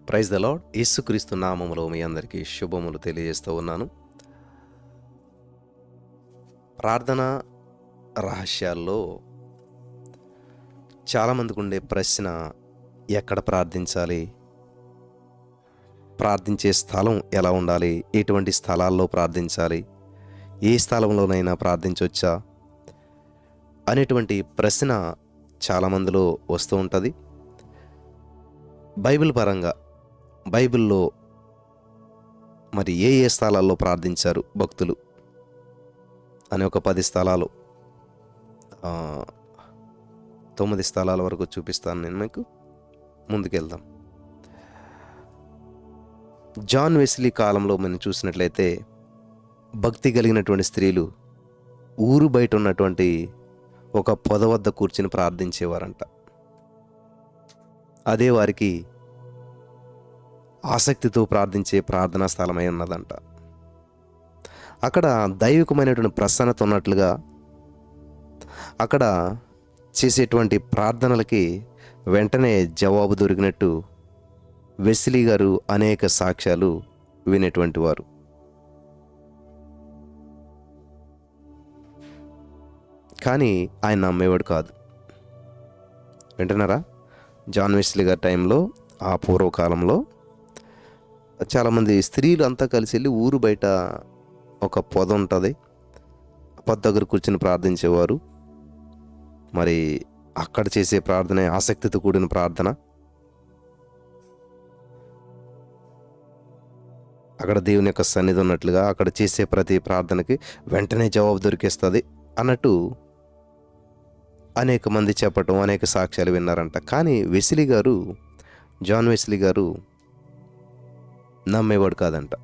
Praise the lord. యేసుక్రీస్తు నామములో మీ అందరికీ శుభములు తెలియజేస్తూ ఉన్నాను. ప్రార్థన రహస్యాల్లో చాలామందికి ఉండే ప్రశ్న, ఎక్కడ ప్రార్థించాలి, ప్రార్థించే స్థలం ఎలా ఉండాలి, ఎటువంటి స్థలాల్లో ప్రార్థించాలి, ఏ స్థలంలోనైనా ప్రార్థించవచ్చా అనేటువంటి ప్రశ్న చాలామందిలో వస్తూ ఉంటుంది. బైబిల్ పరంగా బైబిల్లో మరి ఏ ఏ స్థలాల్లో ప్రార్థించారు భక్తులు అని ఒక 10 స్థలాలు 9 స్థలాల వరకు చూపిస్తాను నేను మీకు. ముందుకెళ్దాం. జాన్ వెస్లీ కాలంలో మనం చూసినట్లయితే భక్తి కలిగినటువంటి స్త్రీలు ఊరు బయట ఉన్నటువంటి ఒక పొద వద్ద కూర్చుని ప్రార్థించేవారంట. అదే వారికి ఆసక్తితో ప్రార్థించే ప్రార్థనా స్థలమై ఉన్నదంట. అక్కడ దైవికమైనటువంటి ప్రసన్నత ఉన్నట్లుగా అక్కడ చేసేటువంటి ప్రార్థనలకి వెంటనే జవాబు దొరికినట్టు వెస్లీ గారు అనేక సాక్ష్యాలు వినేటువంటి వారు. కానీ ఆయన నమ్మేవాడు కాదు. వింటున్నారా? జాన్ వెస్లీ గారి టైంలో, ఆ పూర్వకాలంలో చాలామంది స్త్రీలు అంతా కలిసి వెళ్ళి ఊరు బయట ఒక పొద ఉంటుంది, పొద దగ్గర కూర్చొని ప్రార్థించేవారు. మరి అక్కడ చేసే ప్రార్థన ఆసక్తితో కూడిన ప్రార్థన. అక్కడ దేవుని యొక్క సన్నిధి ఉన్నట్లుగా అక్కడ చేసే ప్రతి ప్రార్థనకి వెంటనే జవాబు దొరికేస్తుంది అన్నట్టు అనేక మంది చెప్పటం, అనేక సాక్ష్యాలు విన్నారంట. కానీ వెస్లీ గారు, జాన్ వెస్లీ గారు నమ్మేవాడు కాదంట.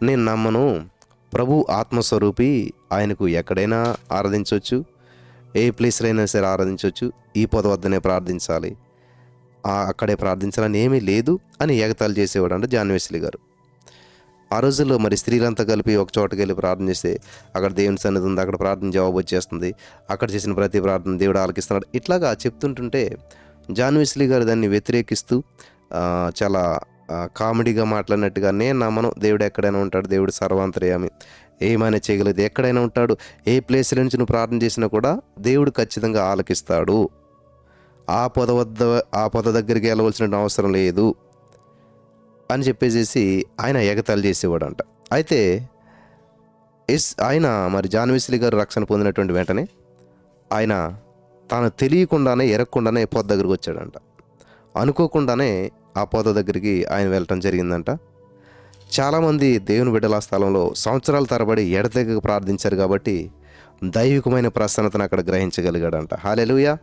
నేను నమ్మను, ప్రభు ఆత్మస్వరూపి, ఆయనకు ఎక్కడైనా ఆరాధించవచ్చు, ఏ ప్లేస్లో అయినా సరే ఆరాధించవచ్చు, ఈ పొద వద్దనే ప్రార్థించాలి, అక్కడే ప్రార్థించాలని ఏమీ లేదు అని ఎగతాళి చేసేవాడు అంట జాన్ వెస్లీ గారు. ఆ రోజుల్లో మరి స్త్రీలంతా కలిపి ఒక చోటకి వెళ్ళి ప్రార్థన చేస్తే అక్కడ దేవుని సన్నిధి ఉంది, అక్కడ ప్రార్థన జవాబు వచ్చేస్తుంది, అక్కడ చేసిన ప్రతి ప్రార్థన దేవుడు ఆలకిస్తున్నాడు, ఇట్లాగా చెప్తుంటుంటే జాన్ వెస్లీ గారు దాన్ని వ్యతిరేకిస్తూ చాలా కామెడీగా మాట్లాడినట్టుగా, నేను నమ్మను, దేవుడు ఎక్కడైనా ఉంటాడు, దేవుడు సర్వాంతర్యామి, ఏమైనా చేయగలదు, ఎక్కడైనా ఉంటాడు, ఏ ప్లేస్లో నుంచి నువ్వు ప్రార్థన చేసినా కూడా దేవుడు ఖచ్చితంగా ఆలకిస్తాడు, ఆ పొద దగ్గరికి వెళ్ళవలసిన అవసరం లేదు అని చెప్పేసి ఆయన ఎగతాళి చేసేవాడంట. అయితే ఆయన మరి జాన్ వెస్లీ గారు రక్షణ పొందినటువంటి వెంటనే ఆయన తాను తెలియకుండానే, ఎరగకుండానే పొద దగ్గరికి వచ్చాడంట. అనుకోకుండానే ఆ పొద దగ్గరికి ఆయన వెళ్ళటం జరిగిందంట. చాలామంది దేవుని బిడ్డల స్థలంలో సంవత్సరాల తరబడి ఎడతెగక ప్రార్థించారు కాబట్టి దైవికమైన ప్రసన్నతను అక్కడ గ్రహించగలిగాడంట. హల్లెలూయా.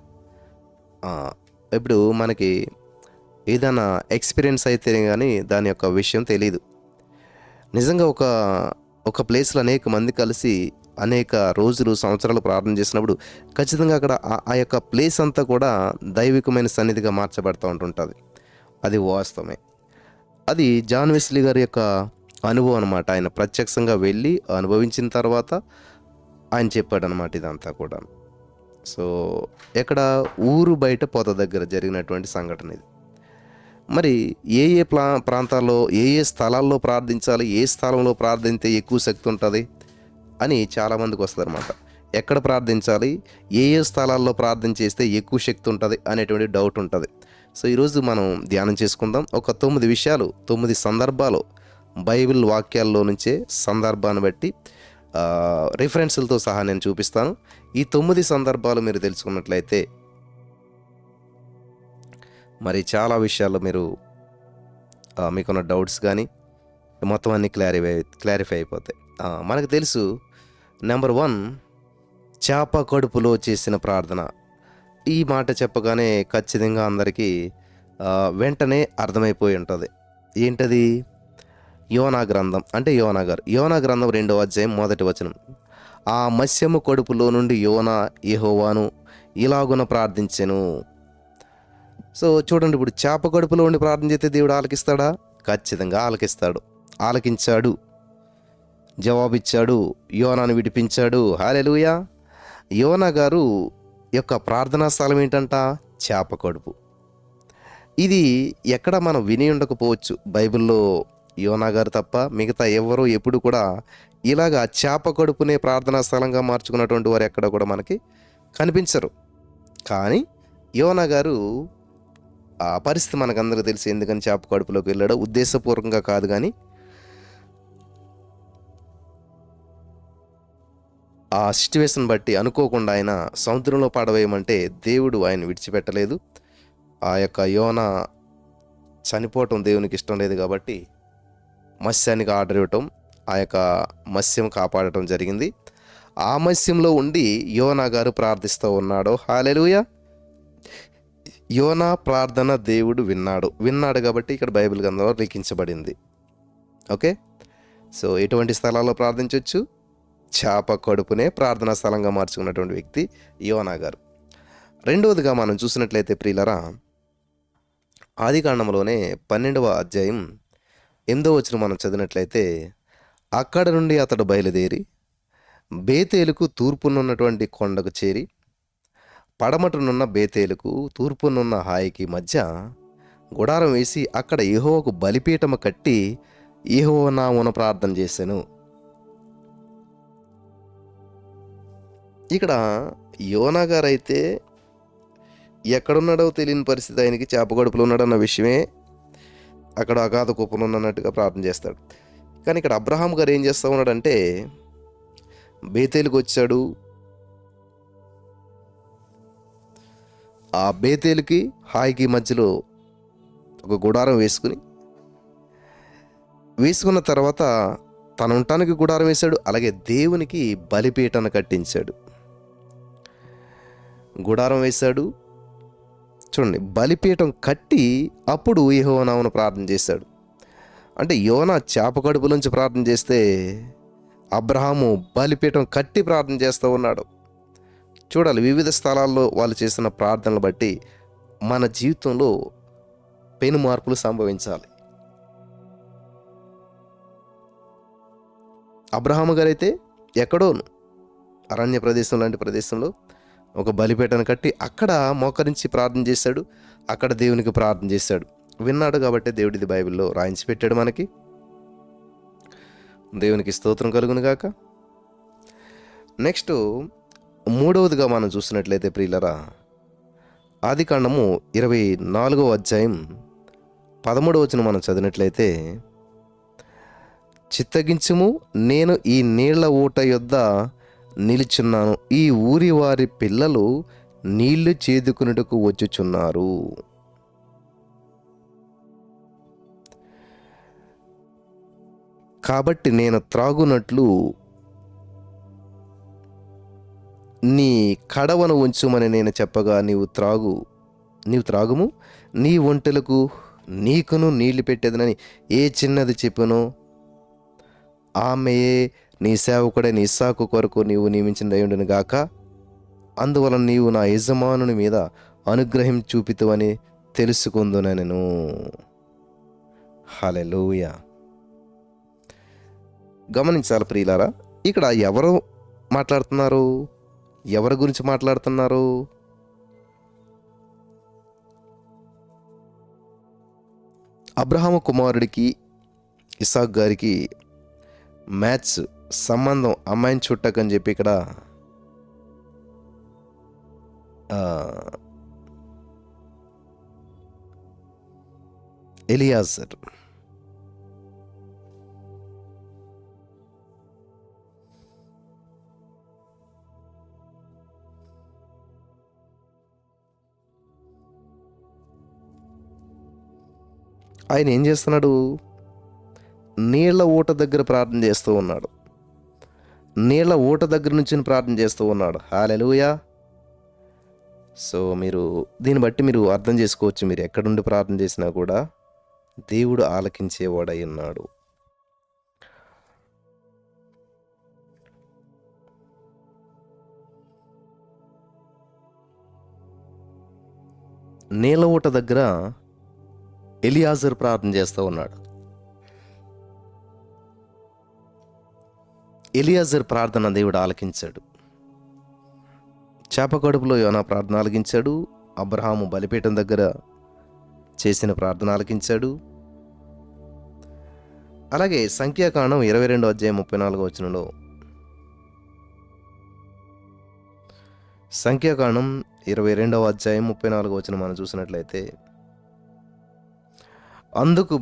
ఇప్పుడు మనకి ఏదైనా ఎక్స్పీరియన్స్ అయితే కానీ దాని యొక్క విషయం తెలియదు. నిజంగా ఒక ప్లేస్లో అనేక మంది కలిసి అనేక రోజులు, సంవత్సరాలు ప్రార్థన చేసినప్పుడు ఖచ్చితంగా అక్కడ ఆ యొక్క ప్లేస్ అంతా కూడా దైవికమైన సన్నిధిగా మార్చబడుతూ ఉంటుంటుంది. అది వాస్తవమే. అది జాన్ వెస్లీ గారి యొక్క అనుభవం అనమాట. ఆయన ప్రత్యక్షంగా వెళ్ళి అనుభవించిన తర్వాత ఆయన చెప్పాడనమాట ఇదంతా కూడా. సో ఎక్కడ ఊరు బయట పొద దగ్గర జరిగినటువంటి సంఘటన ఇది. మరి ఏ ఏ ప్రాంతాల్లో, ఏ ఏ స్థలాల్లో ప్రార్థించాలి, ఏ స్థలంలో ప్రార్థింస్తే ఎక్కువ శక్తి ఉంటుంది అని చాలామందికి వస్తుందన్నమాట. ఎక్కడ ప్రార్థించాలి, ఏ ఏ స్థలాల్లో ప్రార్థన చేస్తే ఎక్కువ శక్తి ఉంటుంది అనేటువంటి డౌట్ ఉంటుంది. సో ఈరోజు మనం ధ్యానం చేసుకుందాం. ఒక 9 విషయాలు, 9 సందర్భాలు బైబిల్ వాక్యాల్లో నుంచే సందర్భాన్ని బట్టి రిఫరెన్స్లతో సహా నేను చూపిస్తాను. ఈ 9 సందర్భాలు మీరు తెలుసుకున్నట్లయితే మరి చాలా విషయాల్లో మీకున్న డౌట్స్ కానీ మొత్తం అన్నీ క్లారిఫై అయిపోతాయి. మనకు తెలుసు, నెంబర్ 1 చేప కడుపులో చేసిన ప్రార్థన. ఈ మాట చెప్పగానే ఖచ్చితంగా అందరికీ వెంటనే అర్థమైపోయి ఉంటుంది. ఏంటది? యోనా గ్రంథం, అంటే యోనా గ్రంథం 2వ అధ్యాయం 1వ వచనం. ఆ మత్స్యము కడుపులో నుండి యోనా యెహోవాను ఇలాగున ప్రార్థించెను. సో చూడండి, ఇప్పుడు చేప కడుపులో ఉండి ప్రార్థన చేస్తే దేవుడు ఆలకిస్తాడా? ఖచ్చితంగా ఆలకిస్తాడు. ఆలకించాడు, జవాబిచ్చాడు, యోనాను విడిపించాడు. హల్లెలూయా. యోనా గారు యొక్క ప్రార్థనా స్థలం ఏంటంట? చేప కడుపు. ఇది ఎక్కడ మనం విని ఉండకపోవచ్చు. బైబిల్‌లో యోనా గారు తప్ప మిగతా ఎవ్వరు ఎప్పుడు కూడా ఇలాగా చేప కడుపునే ప్రార్థనా స్థలంగా మార్చుకున్నటువంటి వారు ఎక్కడ కూడా మనకి కనిపించరు. కానీ యోనా గారు ఆ పరిస్థితి మనకందరికీ తెలుసు. ఎందుకని చేప కడుపులోకి వెళ్ళాడో ఉద్దేశపూర్వకంగా కాదు గానీ, ఆ సిట్యుయేషన్ బట్టి అనుకోకుండా ఆయన సముద్రంలో పడవేయమంటే దేవుడు ఆయన్ని విడిచిపెట్టలేదు. ఆ యొక్క యోనా చనిపోవటం దేవునికి ఇష్టం లేదు కాబట్టి మత్స్యానికి ఆర్డర్ ఇవ్వటం, ఆ యొక్క మత్స్యం కాపాడటం జరిగింది. ఆ మత్స్యంలో ఉండి యోనా గారు ప్రార్థిస్తూ ఉన్నాడు. హల్లెలూయా! యోనా ప్రార్థన దేవుడు విన్నాడు కాబట్టి ఇక్కడ బైబిల్ గ్రంథంలో లిఖించబడింది. ఓకే. సో ఎటువంటి స్థలాల్లో ప్రార్థించవచ్చు? చేప కడుపునే ప్రార్థనా స్థలంగా మార్చుకున్నటువంటి వ్యక్తి యోనా గారు. రెండవదిగా మనం చూసినట్లయితే ప్రియులరా, ఆదికాండంలోనే 12వ అధ్యాయం 8వ వచనం మనం చదివినట్లయితే, అక్కడ నుండి అతడు బయలుదేరి బేతేలుకు తూర్పునున్నటువంటి కొండకు చేరి, పడమటనున్న బేతేలుకు తూర్పునున్న హాయికి మధ్య గుడారం వేసి అక్కడ యెహోవాకు బలిపీఠము కట్టి యెహోవా నామమున ప్రార్థన చేసెను. ఇక్కడ యోనా గారైతే ఎక్కడున్నాడో తెలియని పరిస్థితి, ఆయనకి చేప కడుపులో ఉన్నాడన్న విషయమే అక్కడ అగాధ కుప్పలు ఉన్నట్టుగా ప్రార్థన చేస్తాడు. కానీ ఇక్కడ అబ్రహాం గారు ఏం చేస్తూ ఉన్నాడంటే, బేతేలుకు వచ్చాడు. ఆ బేతేలుకి హాయికి మధ్యలో ఒక గుడారం వేసుకున్న తర్వాత తను ఉండటానికి గుడారం వేశాడు. అలాగే దేవునికి బలిపీఠను కట్టించాడు. గుడారం వేశాడు, చూడండి, బలిపీఠం కట్టి అప్పుడు యెహోవా నామమున ప్రార్థన చేశాడు. అంటే యోనా చేప కడుపులోంచి ప్రార్థన చేస్తే అబ్రహాము బలిపీఠం కట్టి ప్రార్థన చేస్తూ ఉన్నాడు. చూడాలి, వివిధ స్థలాల్లో వాళ్ళు చేసిన ప్రార్థనలు బట్టి మన జీవితంలో పెను మార్పులు సంభవించాలి. అబ్రహాము గారైతే ఎక్కడో అరణ్య ప్రదేశం లాంటి ప్రదేశంలో ఒక బలిపీఠను కట్టి అక్కడ మోకరించి ప్రార్థన చేశాడు. అక్కడ దేవునికి ప్రార్థన చేశాడు. విన్నాడు కాబట్టి దేవుడిది బైబిల్లో రాయించి పెట్టాడు మనకి. దేవునికి స్తోత్రం కలుగును గాక. నెక్స్ట్ మూడవదిగా మనం చూసినట్లయితే ప్రియులరా, ఆదికాండము 24వ అధ్యాయం 13వ వచనం మనం చదివినట్లయితే, చిత్తగించుము, నేను ఈ నీళ్ల ఊట యొద్ద నిలుచున్నాను, ఈ ఊరి వారి పిల్లలు నీళ్లు చేదుకునుటకు వచ్చుచున్నారు. కాబట్టి నేను త్రాగునట్లు నీ కడవను ఉంచుమని నేను చెప్పగా నీవు త్రాగుము, నీ ఒంటెలకు నీకును నీళ్లు పెట్టేదనని ఏ చిన్నది చెప్పునో ఆమెయే నీ సేవకుడైన ఇస్సాకు కొరకు నీవు నియమించిన దయుండును గాక. అందువలన నీవు నా యజమానుని మీద అనుగ్రహం చూపితువని తెలుసుకుందునెను. హల్లెలూయా. గమనించాలి ప్రియులారా, ఇక్కడ ఎవరు మాట్లాడుతున్నారు? ఎవరి గురించి మాట్లాడుతున్నారు? అబ్రహాము కుమారుడికి ఇస్సాకు గారికి మ్యాచ్ సంబంధం, అమ్మాయిని చుట్టకని చెప్పి ఇక్కడ ఎలియాజర్ ఆయన ఏం చేస్తున్నాడు? నీళ్ల ఊట దగ్గర ప్రార్థన చేస్తూ ఉన్నాడు. నీళ్ల ఊట దగ్గర నుంచి ప్రార్థన చేస్తూ ఉన్నాడు. హల్లెలూయా. సో మీరు దీన్ని బట్టి మీరు అర్థం చేసుకోవచ్చు, మీరు ఎక్కడుండి ప్రార్థన చేసినా కూడా దేవుడు ఆలకించేవాడై ఉన్నాడు. నీళ్ల ఊట దగ్గర ఎలియాజర్ ప్రార్థన చేస్తూ ఉన్నాడు. ఎలియాజర్ ప్రార్థన దేవుడు ఆలకించాడు. చేప కడుపులో యోనా ప్రార్థన ఆలకించాడు. అబ్రహాము బలిపీఠం దగ్గర చేసిన ప్రార్థన ఆలకించాడు. అలాగే సంఖ్యాకాండం 22 అధ్యాయం 34 వచనంలో, సంఖ్యాకాండం 22 అధ్యాయం 34 వచనం మనం చూసినట్లయితే, అందుకు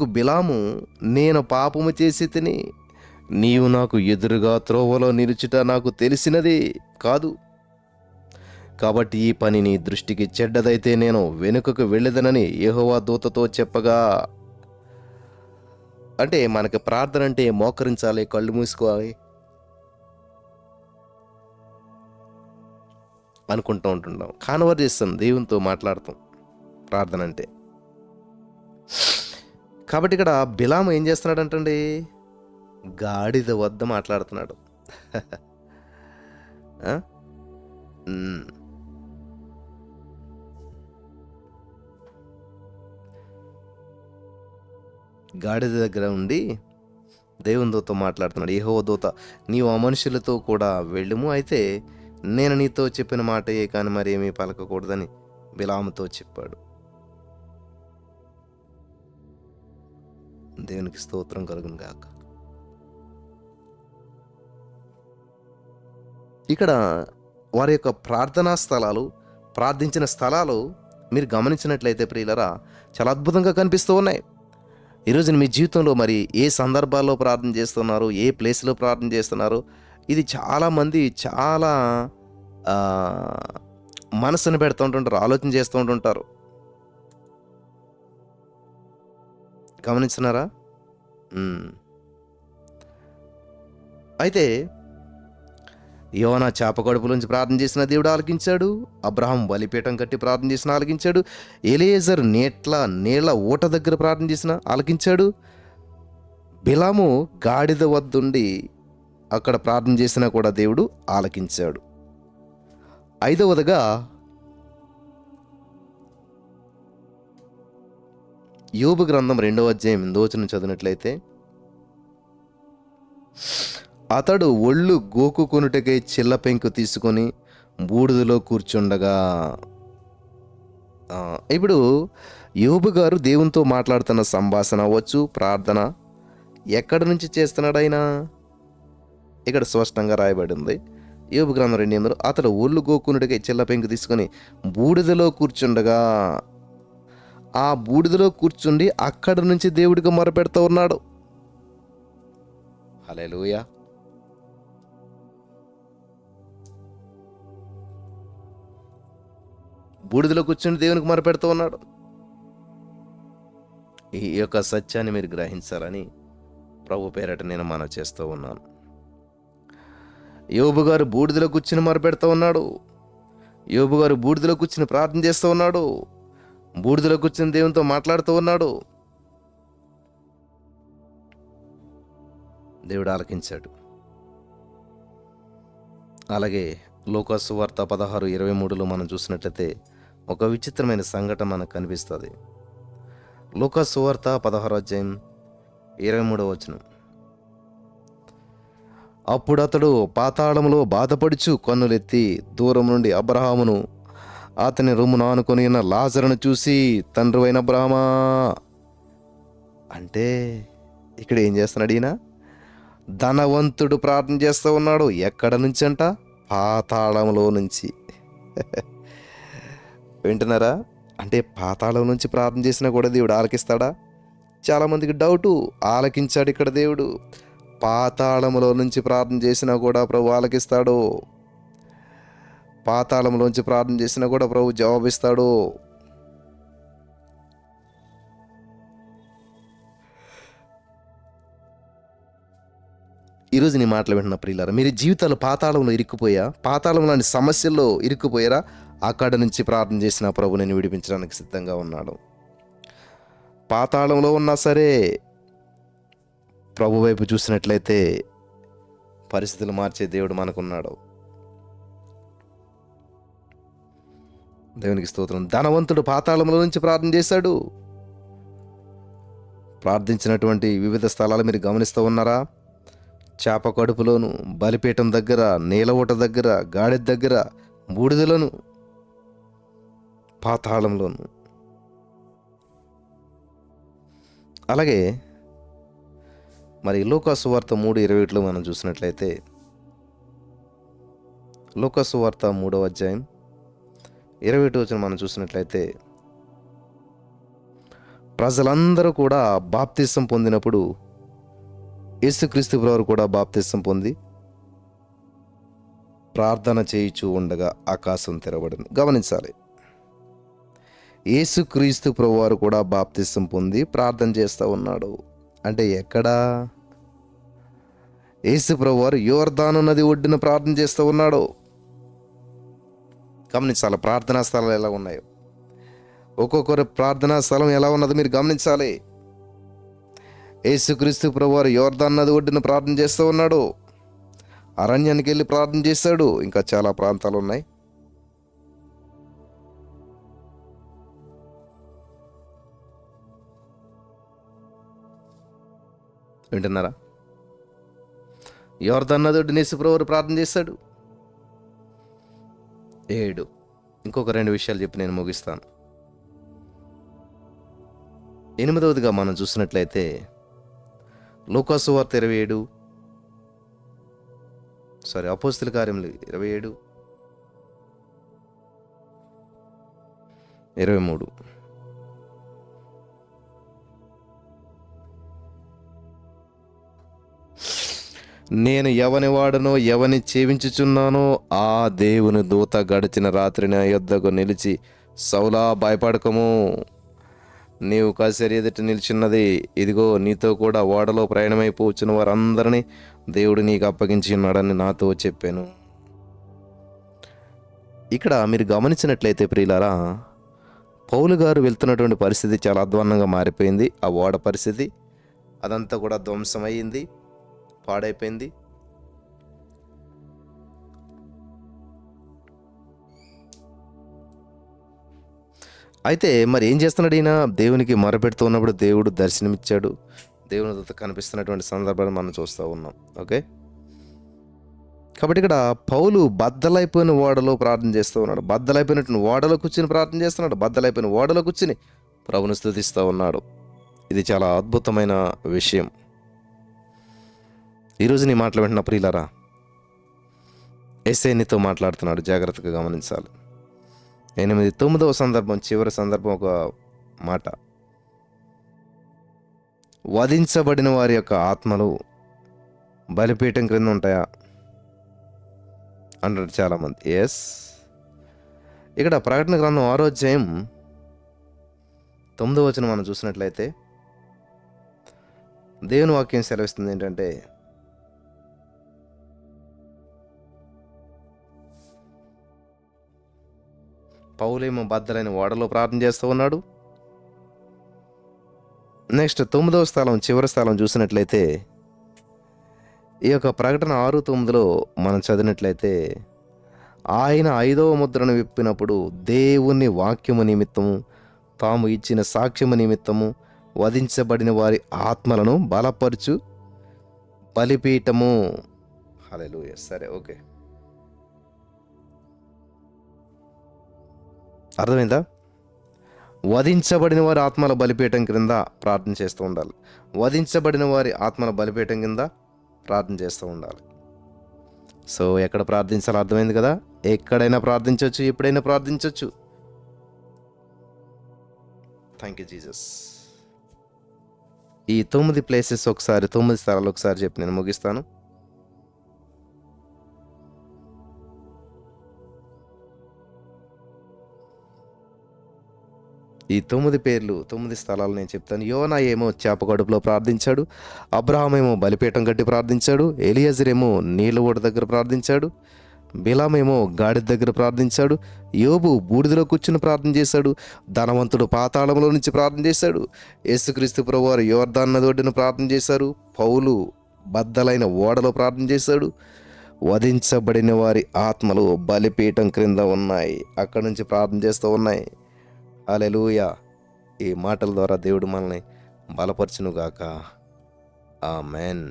బిలాము నేను పాపము చేసి తిని నీవు నాకు ఎదురుగా త్రోవలో నిలుచుట నాకు తెలిసినది కాదు, కాబట్టి ఈ పని నీ దృష్టికి చెడ్డదైతే నేను వెనుకకు వెళ్ళదనని యెహోవా దూతతో చెప్పగా. అంటే మనకి ప్రార్థన అంటే మోకరించాలి, కళ్ళు మూసుకోవాలి అనుకుంటూ ఉంటుంటాం. కాన్వర్జేషన్, దేవునితో మాట్లాడతాం ప్రార్థన అంటే. కాబట్టి ఇక్కడ బిలాము ఏం చేస్తున్నాడు అంటండి, గాడిద వద్ద మాట్లాడుతున్నాడు. ఆ? ఉమ్. గాడిద దగ్గర ఉండి దేవుని దూత మాట్లాడుతున్నాడు. యెహోవా దూత, నీవు ఆ మనుషులతో కూడా వెళ్ళుము, అయితే నేను నీతో చెప్పిన మాటయే కానీ మరేమీ పలకకూడదని బిలాముతో చెప్పాడు. దేవునికి స్తోత్రం కలుగును గాక. ఇక్కడ వారి యొక్క ప్రార్థనా స్థలాలు, ప్రార్థించిన స్థలాలు మీరు గమనించినట్లయితే ప్రియులరా, చాలా అద్భుతంగా కనిపిస్తూ ఉన్నాయి. ఈరోజు మీ జీవితంలో మరి ఏ సందర్భాల్లో ప్రార్థన చేస్తున్నారు, ఏ ప్లేస్లో ప్రార్థన చేస్తున్నారు, ఇది చాలామంది చాలా మనసును పెడుతూ ఉంటుంటారు, ఆలోచన చేస్తూ ఉంటుంటారు. గమనిస్తున్నారా? అయితే యోనా చేప కడుపు నుంచి ప్రార్థన చేసిన దేవుడు ఆలకించాడు. అబ్రహాం బలిపీఠం కట్టి ప్రార్థన చేసిన ఆలకించాడు. ఎలియేజర్ నీళ్ళ ఊట దగ్గర ప్రార్థన చేసిన ఆలకించాడు. బిలాము గాడిద వద్దుండి అక్కడ ప్రార్థన చేసినా కూడా దేవుడు ఆలకించాడు. ఐదవదిగా యోబు గ్రంథం 2వ అధ్యాయం 8వ వచనం చదివినట్లయితే, అతడు ఒళ్ళు గోకుకొనుటకై చిల్ల పెంకు తీసుకొని బూడిదలో కూర్చుండగా. ఇప్పుడు యోబు గారు దేవునితో మాట్లాడుతున్న సంభాషణ అవ్వచ్చు, ప్రార్థన ఎక్కడి నుంచి చేస్తున్నాడు ఆయన, ఇక్కడ స్పష్టంగా రాయబడింది. యోబు గ్రంథం 2:8, అతడు ఒళ్ళు గోకునుడికై చిల్ల పెంకు తీసుకొని బూడిదలో కూర్చుండగా, ఆ బూడిదలో కూర్చుండి అక్కడి నుంచి దేవుడికి మొరపెడుతూ ఉన్నాడు. హల్లెలూయా. బూడిదలో కూర్చుని దేవునికి మొరపెడుతూ ఉన్నాడు. ఈ యొక్క సత్యాన్ని మీరు గ్రహించాలని ప్రభు పేరట నేను మనవి చేస్తూ ఉన్నాను. యోబు గారు బూడిదలో కూర్చుని మొరపెడుతూ ఉన్నాడు. యోబు గారు బూడిదలో కూర్చుని ప్రార్థన చేస్తూ ఉన్నాడు. బూడిదలో కూర్చుని దేవునితో మాట్లాడుతూ ఉన్నాడు. దేవుడు ఆలకించాడు. అలాగే లూకా సువార్త 16:23లో మనం చూసినట్లయితే ఒక విచిత్రమైన సంఘటన మనకు కనిపిస్తుంది. లూకా సువార్త 16వ అధ్యాయం 23వ వచనం, అప్పుడు అతడు పాతాళంలో బాధపడుచు కన్నులెత్తి దూరం నుండి అబ్రహామును అతని రొమ్మున ఆనుకొని ఉన్న లాజరును చూసి, తండ్రి అయిన అబ్రహామా, అంటే ఇక్కడ ఏం చేస్తున్నాడు ఈయన, ధనవంతుడు ప్రార్థన చేస్తూ ఉన్నాడు. ఎక్కడ నుంచి అంట, పాతాళంలో నుంచి. వింటున్నారా? అంటే పాతాళం నుంచి ప్రార్థన చేసినా కూడా దేవుడు ఆలకిస్తాడా? చాలామందికి డౌటు. ఆలకించాడు ఇక్కడ దేవుడు. పాతాళంలో నుంచి ప్రార్థన చేసినా కూడా ప్రభు ఆలకిస్తాడు. పాతాళంలోంచి ప్రార్థన చేసినా కూడా ప్రభు జవాబిస్తాడు. ఈరోజు నీ మాటలు వింటున్న ప్రియులారా, మీరు జీవితాలు పాతాళంలో ఇరుక్కుపోయా, పాతాళంలోని సమస్యల్లో ఇరుక్కుపోయారా? అక్కడ నుంచి ప్రార్థన చేసిన ప్రభు నేను విడిపించడానికి సిద్ధంగా ఉన్నాడు. పాతాళంలో ఉన్నా సరే ప్రభు వైపు చూసినట్లయితే పరిస్థితులు మార్చే దేవుడు మనకున్నాడు. దేవునికి స్తోత్రం. ధనవంతుడు పాతాళంలో నుంచి ప్రార్థన చేశాడు. ప్రార్థించినటువంటి వివిధ స్థలాలు మీరు గమనిస్తూ ఉన్నారా? చేప కడుపులోను, బలిపీఠం దగ్గర, నీలవూట దగ్గర, గాడిద దగ్గర, బూడిదలోను పాతాళంలోను. అలాగే మరి లూకా సువార్త 3:21 మనం చూసినట్లయితే, లూకా సువార్త 3వ అధ్యాయం 21 మనం చూసినట్లయితే, ప్రజలందరూ కూడా బాప్తిసం పొందినప్పుడు యేసుక్రీస్తు ప్రభువారు కూడా బాప్తిసం పొంది ప్రార్థన చేయుచూ ఉండగా ఆకాశం తెరవబడింది. గమనించాలి, యేసుక్రీస్తు ప్రభువారు కూడా బాప్తిసం పొంది ప్రార్థన చేస్తూ ఉన్నాడు. అంటే ఎక్కడా? యేసు ప్రభువారు యోర్దాను నది ఒడ్డున ప్రార్థన చేస్తూ ఉన్నాడు. గమనించాలి, ప్రార్థనా స్థలాలు ఎలా ఉన్నాయో, ఒక్కొక్కరి ప్రార్థనా స్థలం ఎలా ఉన్నదో మీరు గమనించాలి. యేసుక్రీస్తు ప్రభువారు యోర్దాను నది ఒడ్డున ప్రార్థన చేస్తూ ఉన్నాడు, అరణ్యానికి వెళ్ళి ప్రార్థన చేశాడు. ఇంకా చాలా ప్రాంతాలు ఉన్నాయి. వింటున్నారా? యోర్దాను నది ఒడ్డున యేసు ప్రభువారు ప్రార్థన చేశాడు. 7 ఇంకొక 2 విషయాలు చెప్పి నేను ముగిస్తాను. 8వదిగా మనం చూసినట్లయితే లూకా సువార్త 27, అపోస్తల కార్యములు 27, 23. నేను ఎవని వాడనో ఎవని చేవించుచున్నానో ఆ దేవుని దూత గడిచిన రాత్రి నా యొద్దకు నిలిచి, సౌలా భయపడకము, నీవు కసరి ఎదుట నిలిచిన్నది, ఇదిగో నీతో కూడా ఓడలో ప్రయాణమైపోవచ్చున్న వారందరినీ దేవుడు నీకు అప్పగించి ఉన్నాడని నాతో చెప్పాను. ఇక్కడ మీరు గమనించినట్లయితే ప్రియులారా, పౌలు గారు వెళ్తున్నటువంటి పరిస్థితి చాలా అధ్వాన్నంగా మారిపోయింది. ఆ ఓడ పరిస్థితి అదంతా కూడా ధ్వంసమయ్యింది, పాడైపోయింది. అయితే మరి ఏం చేస్తున్నాడు ఈయన? దేవునికి మొరపెడుతూ ఉన్నప్పుడు దేవుడు దర్శనమిచ్చాడు. దేవుని దూత కనిపిస్తున్నటువంటి సందర్భాన్ని మనం చూస్తూ ఉన్నాం. ఓకే, కాబట్టి ఇక్కడ పౌలు బద్దలైపోయిన ఓడలో ప్రార్థన చేస్తూ ఉన్నాడు. బద్దలైపోయినటువంటి ఓడలో కూర్చుని ప్రార్థన చేస్తున్నాడు. బద్దలైపోయిన ఓడలో కూర్చుని ప్రభుని స్తుతిస్తూ ఉన్నాడు. ఇది చాలా అద్భుతమైన విషయం. ఈరోజు నీ మాటలు వింటున్న ప్రియులారా, యేసయ్య నీతో మాట్లాడుతున్నాడు. జాగ్రత్తగా గమనించాలి. 9వ సందర్భం, చివరి సందర్భం, ఒక మాట, వధించబడిన వారి యొక్క ఆత్మలు బలిపీఠం క్రింద ఉంటాయా అంటారు చాలామంది. ఎస్, ఇక్కడ ప్రకటన గ్రంథం 6వ అధ్యాయం 9వ వచనం మనం చూసినట్లయితే దేవుని వాక్యం సెలవిస్తుంది ఏంటంటే, పౌలేమో బద్దలైన ఓడలో ప్రార్థన చేస్తూ ఉన్నాడు. నెక్స్ట్ 9వ స్థలం, చివరి స్థలం చూసినట్లయితే, ఈ యొక్క ప్రకటన 6:9లో మనం చదివినట్లయితే, ఆయన 5వ ముద్రను విప్పినప్పుడు దేవుని వాక్యము నిమిత్తము తాము ఇచ్చిన సాక్ష్యము నిమిత్తము వధించబడిన వారి ఆత్మలను బలపరచు బలిపీఠము. హల్లెలూయా. సరే, ఓకే, అర్థమైందా? వధించబడిన వారి ఆత్మల బలిపీఠం క్రింద ప్రార్థన చేస్తూ ఉండాలి. వధించబడిన వారి ఆత్మల బలిపీఠం కింద ప్రార్థన చేస్తూ ఉండాలి. సో ఎక్కడ ప్రార్థించాలో అర్థమైంది కదా? ఎక్కడైనా ప్రార్థించవచ్చు, ఎప్పుడైనా ప్రార్థించవచ్చు. Thank you Jesus. ఈ 9 ప్లేసెస్ ఒకసారి, 9 స్థలాలు ఒకసారి చెప్పి నేను ముగిస్తాను. ఈ 9 పేర్లు, 9 స్థలాలు నేను చెప్తాను. యోనా ఏమో చేప కడుపులో ప్రార్థించాడు. అబ్రహాం ఏమో బలిపీఠం కట్టి ప్రార్థించాడు. ఎలియజర్ ఏమో నీళ్ళ ఓడ దగ్గర ప్రార్థించాడు. బిలాం ఏమో గాడిద దగ్గర ప్రార్థించాడు. యోబు బూడిదలో కూర్చుని ప్రార్థన చేశాడు. ధనవంతుడు పాతాళంలో నుంచి ప్రార్థన చేశాడు. యేసుక్రీస్తు ప్రభువారు యోర్దాను నది ఒడ్డున ప్రార్థన చేశారు. పౌలు బద్దలైన ఓడలో ప్రార్థన చేశాడు. వధించబడిన వారి ఆత్మలు బలిపీఠం క్రింద ఉన్నాయి, అక్కడి నుంచి ప్రార్థన చేస్తూ ఉన్నాయి. హల్లెలూయా. ఈ మాటల ద్వారా దేవుడు మనల్ని బలపరచునుగాక. ఆమేన్.